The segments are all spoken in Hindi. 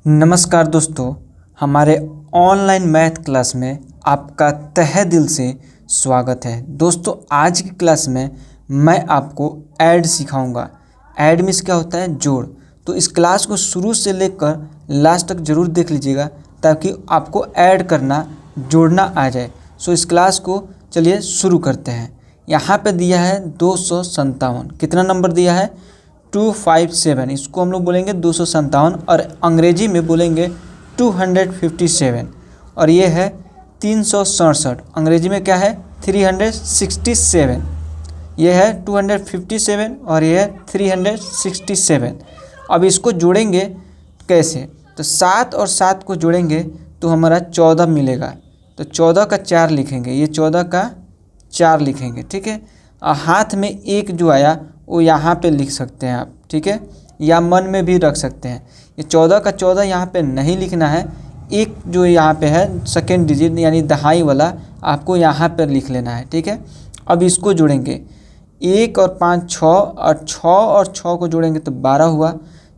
नमस्कार दोस्तों, हमारे ऑनलाइन मैथ क्लास में आपका तहे दिल से स्वागत है। दोस्तों, आज की क्लास में मैं आपको ऐड सिखाऊंगा। ऐड मीन्स क्या होता है? जोड़। तो इस क्लास को शुरू से लेकर लास्ट तक ज़रूर देख लीजिएगा ताकि आपको ऐड करना, जोड़ना आ जाए। इस क्लास को चलिए शुरू करते हैं। यहाँ पे दिया है 257। कितना नंबर दिया है? 257। इसको हम लोग बोलेंगे 257 और अंग्रेजी में बोलेंगे 257। और ये है 367। अंग्रेजी में क्या है? 367। ये है 257 और ये है 367। अब इसको जोड़ेंगे कैसे? तो 7 और 7 को जोड़ेंगे तो हमारा 14 मिलेगा। तो 14 का 4 लिखेंगे, ये 14 का 4 लिखेंगे, ठीक है। और हाथ में एक जो आया वो यहाँ पे लिख सकते हैं आप, ठीक है, या मन में भी रख सकते हैं। ये 14 का 14 यहाँ पे नहीं लिखना है। एक जो यहाँ पे है सेकेंड डिजिट यानी दहाई वाला, आपको यहाँ पर लिख लेना है, ठीक है। अब इसको जोड़ेंगे, 1 और 5 6 और 6 को जोड़ेंगे तो 12 हुआ।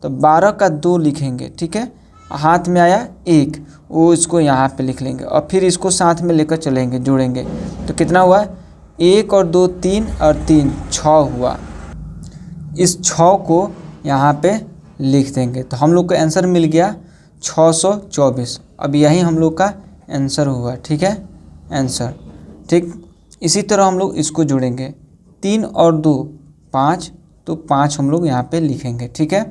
तो 12 का 2 लिखेंगे, ठीक है। हाथ में आया 1, वो इसको यहाँ पे लिख लेंगे और फिर इसको साथ में लेकर चलेंगे, जोड़ेंगे तो कितना हुआ? 1 और 2 3 और 3 6 हुआ। इस 6 को यहाँ पे लिख देंगे तो हम लोग का आंसर मिल गया 624। अब यही हम लोग का आंसर हुआ, ठीक है, आंसर, ठीक। इसी तरह हम लोग इसको जोड़ेंगे, 3 और 2 5, तो 5 हम लोग यहाँ पे लिखेंगे, ठीक है।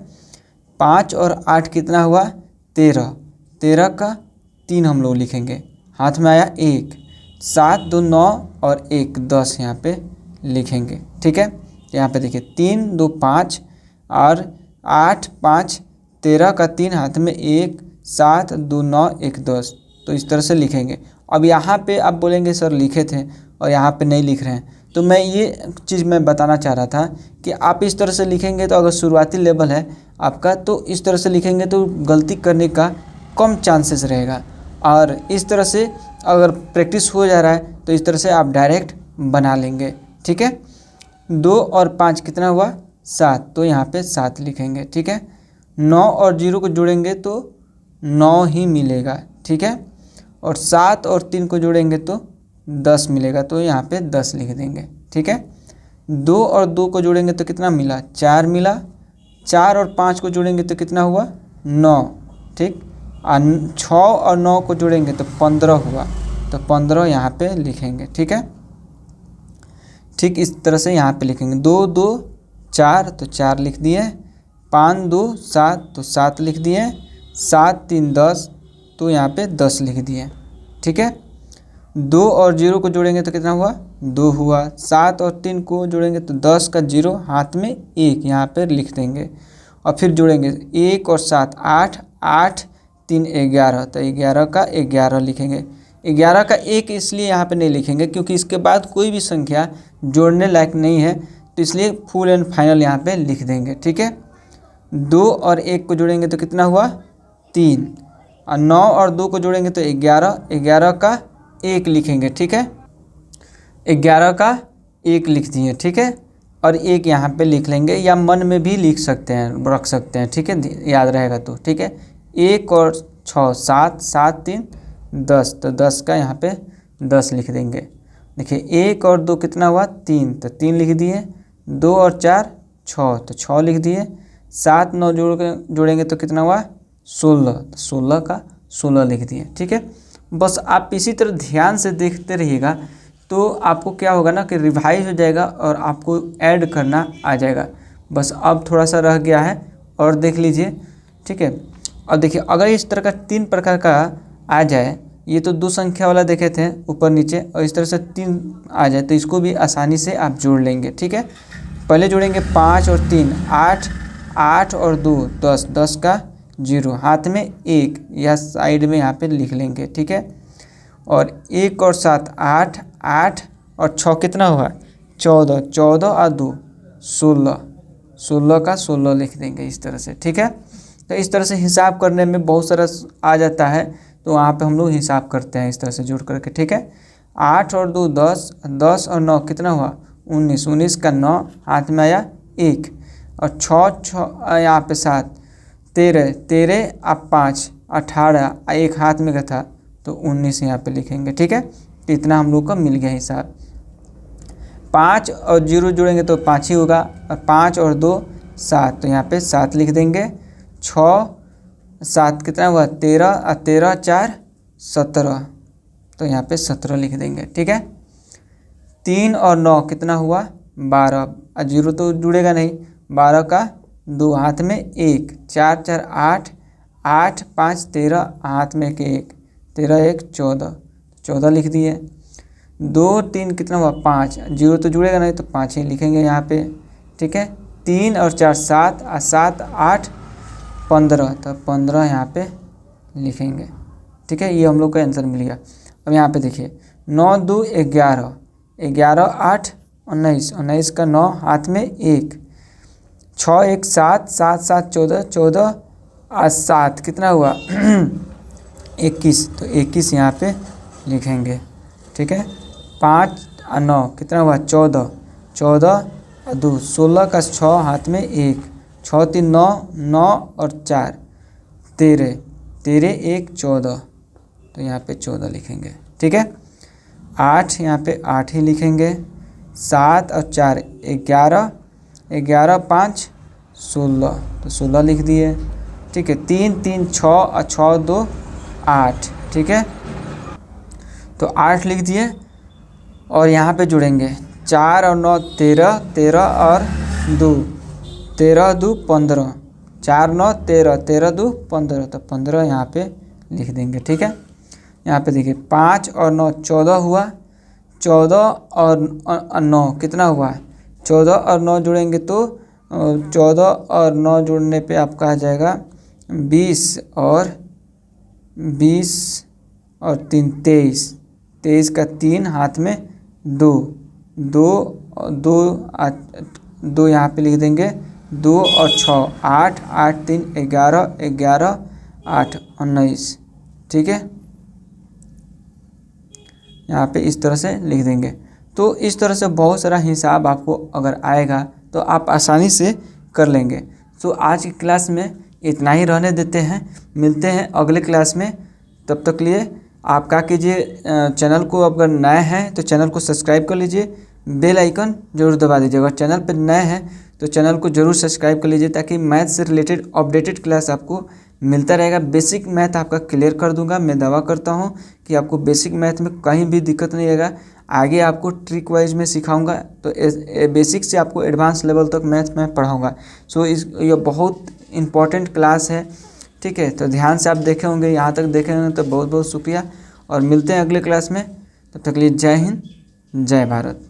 5 और 8 कितना हुआ? 13। 13 का 3 हम लोग लिखेंगे, हाथ में आया 1। 7 2 9 और 1 10 यहाँ पे लिखेंगे, ठीक है। यहाँ पे देखिए 3 2 5 और 8 5 13 का 3 हाथ में 1 7 2 9 1 10, तो इस तरह से लिखेंगे। अब यहाँ पे आप बोलेंगे सर लिखे थे और यहाँ पे नहीं लिख रहे हैं, तो मैं ये चीज़ मैं बताना चाह रहा था कि आप इस तरह से लिखेंगे तो अगर शुरुआती लेवल है आपका तो इस तरह से लिखेंगे तो गलती करने का कम चांसेस रहेगा। और इस तरह से अगर प्रैक्टिस हो जा रहा है तो इस तरह से आप डायरेक्ट बना लेंगे, ठीक है। 2 और 5 कितना हुआ? 7, तो यहाँ पे 7 लिखेंगे, ठीक है। 9 और 0 को जोड़ेंगे तो 9 ही मिलेगा, ठीक है। और 7 और 3 को जोड़ेंगे तो 10 मिलेगा, तो यहाँ पे 10 लिख देंगे, ठीक है। 2 और 2 को जोड़ेंगे तो कितना मिला? 4 मिला। 4 और 5 को जोड़ेंगे तो कितना हुआ? 9, ठीक। और 6 और 9 को जोड़ेंगे तो 15 हुआ, तो 15 यहाँ पे लिखेंगे, ठीक है। ठीक इस तरह से यहाँ पे लिखेंगे। 2 2 4 तो 4 लिख दिए। 5 2 7 तो 7 लिख दिए। 7 3 10 तो यहाँ पे 10 लिख दिए, ठीक है। 2 और 0 को जोड़ेंगे तो कितना हुआ? 2 हुआ। 7 और 3 को जोड़ेंगे तो 10 का 0 हाथ में 1 यहाँ पे लिख देंगे और फिर जोड़ेंगे 1 और 7 8 8 3 11, तो 11 का 11 लिखेंगे। 11 का 1 इसलिए यहाँ पे नहीं लिखेंगे क्योंकि इसके बाद कोई भी संख्या जोड़ने लायक नहीं है, तो इसलिए फुल एंड फाइनल यहाँ पे लिख देंगे, ठीक है। 2 और 1 को जोड़ेंगे तो कितना हुआ? 3। और 9 और 2 को जोड़ेंगे तो 11। 11 का 1 लिखेंगे, ठीक है। 11 का 1 लिख दिए, ठीक है। और 1 यहाँ पे लिख लेंगे या मन में भी लिख सकते हैं, रख सकते हैं, ठीक है, याद रहेगा तो, ठीक है। 1 और 6 7 7 3 10, तो 10 का यहाँ पे 10 लिख देंगे। देखिए 1 और 2 कितना हुआ? 3, तो 3 लिख दिए। 2 और 4 6, तो 6 लिख दिए। 7 9 जोड़ेंगे तो कितना हुआ? 16, तो 16 का 16 लिख दिए, ठीक है। बस आप इसी तरह ध्यान से देखते रहिएगा तो आपको क्या होगा ना कि रिवाइज हो जाएगा और आपको ऐड करना आ जाएगा। बस अब थोड़ा सा रह गया है और देख लीजिए, ठीक है। और देखिए अगर इस तरह का 3 प्रकार का आ जाए, ये तो 2 संख्या वाला देखे थे ऊपर नीचे, और इस तरह से 3 आ जाए तो इसको भी आसानी से आप जोड़ लेंगे, ठीक है। पहले जोड़ेंगे 5 और 3 8, 8 और 2 10, 10 का 0 हाथ में 1 या साइड में यहाँ पे लिख लेंगे, ठीक है। और 1 और 7 8, 8 और 6 कितना हुआ? 14। 14 और 2 16, 16 का 16 लिख देंगे इस तरह से, ठीक है। तो इस तरह से हिसाब करने में बहुत सारा आ जाता है, तो वहाँ पे हम लोग हिसाब करते हैं इस तरह से जोड़ करके, ठीक है। 8 और 2 10, 10 और 9 कितना हुआ? 19। 19 का 9 हाथ में आया 1 और 6 6 यहाँ पे 7, 13 13 अब 5 18 एक हाथ में का था तो 19 यहाँ पे लिखेंगे। ठीक है, तो इतना हम लोग का मिल गया हिसाब। 5 और 0 जोड़ेंगे तो 5 ही होगा, और 5 और 2 7, तो यहाँ पे 7 लिख देंगे। 6 7 कितना हुआ 13, और 13 4 17, तो यहाँ पे 17 लिख देंगे। ठीक है, 3 और 9 कितना हुआ 12, और 0 तो जुड़ेगा नहीं, 12 का 2 हाथ में 1, 4 4 8, 8 5 13 हाथ में 1, 13 1 14, 14 लिख दिए। 2 3 कितना हुआ 5, 0 तो जुड़ेगा नहीं तो 5 ही लिखेंगे यहाँ पे। ठीक है, 3 और 4 7, और 7 8 15, तो 15 यहाँ पे लिखेंगे। ठीक है, ये हम लोग का आंसर मिल गया। अब यहाँ पे देखिए 9 2 11, 11 8 19, 19 का 9 हाथ में 1, 6 1 7, 7 7 14, 14 और 7 कितना हुआ 21, तो 21 यहाँ पे लिखेंगे। ठीक है, 5 और 9 कितना हुआ 14, 14 और 2 16 का 6 हाथ में 1, 6 3 9, 9 और 4 13, 13 1 14, तो यहाँ पे 14 लिखेंगे। ठीक है, 8 यहाँ पे 8 ही लिखेंगे। 7 और 4 11, 11 5 16, तो 16 लिख दिए। ठीक है, 3 3 6 और 6 2 8। ठीक है, तो 8 लिख दिए, और यहाँ पे जुड़ेंगे 4 और 9 13, 13 और 2 13 2 15, 4 9 13, 13 2 15, तो 15 यहाँ पे लिख देंगे। ठीक है, यहाँ पे देखिए 5 और 9 14 हुआ, 14 और 9 कितना हुआ 14 और 9 जुड़ेंगे तो 14 और 9 जुड़ने पे आपका आ जाएगा 20 और 3 23, 23 का 3 हाथ में 2 2 2 2 यहाँ पे लिख देंगे। 2 और 6 8, 8 3 11, 11 8 19। ठीक है, यहाँ पे इस तरह से लिख देंगे। तो इस तरह से बहुत सारा हिसाब आपको अगर आएगा तो आप आसानी से कर लेंगे। तो आज की क्लास में इतना ही रहने देते हैं, मिलते हैं अगले क्लास में। तब तक लिए आप क्या कीजिए, चैनल को अगर नए हैं तो चैनल को सब्सक्राइब कर लीजिए, बेल आइकन जरूर दबा दीजिए। अगर चैनल पर नए हैं तो चैनल को जरूर सब्सक्राइब कर लीजिए, ताकि मैथ से रिलेटेड अपडेटेड क्लास आपको मिलता रहेगा। बेसिक मैथ आपका क्लियर कर दूंगा, मैं दावा करता हूं कि आपको बेसिक मैथ में कहीं भी दिक्कत नहीं आएगा। आगे आपको ट्रिक वाइज में सिखाऊंगा, तो बेसिक से आपको एडवांस लेवल तक मैथ में पढ़ाऊंगा। सो ये बहुत इंपॉर्टेंट क्लास है। ठीक है, तो ध्यान से आप देखे होंगे, यहाँ तक देखे होंगे तो बहुत बहुत शुक्रिया, और मिलते हैं अगले क्लास में। तब तक के लिए जय हिंद, जय भारत।